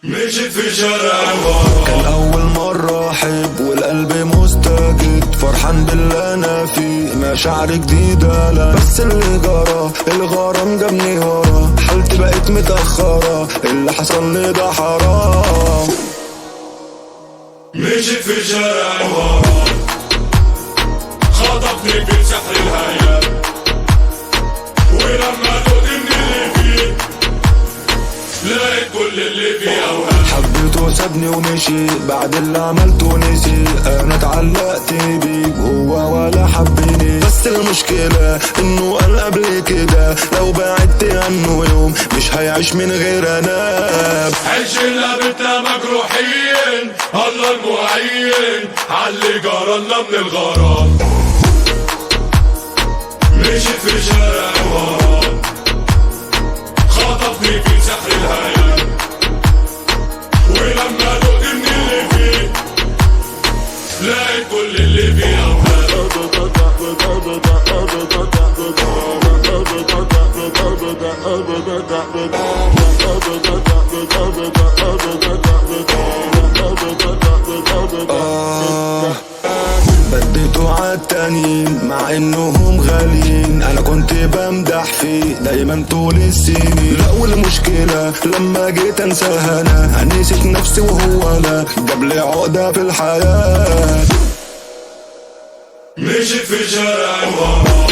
مشيت في شارع الغرام، كان أول مرة أحب والقلب مستجد، فرحان باللي أنا فيه، مشاعر جديدة لا بس اللي جرى الغرام جابني ورا، حالتي بقت متأخرة، اللي حصل لي ده حرام. مشيت في شارع الغرام، خطفني في سحر الهيام، ولما دقت من اللي فيه لقيت كل اللي فيه أوهام. حبيته وسابني ومشي بعد اللي عملته نسي، انا اتعلقت بيه هو ولا حبني، بس المشكلة انه قال قبل كده لو بعدت عنه يوم مش هيعيش من غير انا. عشنا بيتنا مجروحين، الله المعين عاللي جرالنا من الغرام. مشيت في شارع الغرام، خطفني في سحر الهيام، ولما دقت من اللي فيه لقيت كل اللي فيه أوهام. بديته عالتانيين مع انهم غاليين، انا كنت بمدح فيه دايما طول السنين، لا والمشكلة لما جيت انساها انا نسيت نفسي وهو لا جابلي عقدة في الحياة. مشيت في شارع الغرام،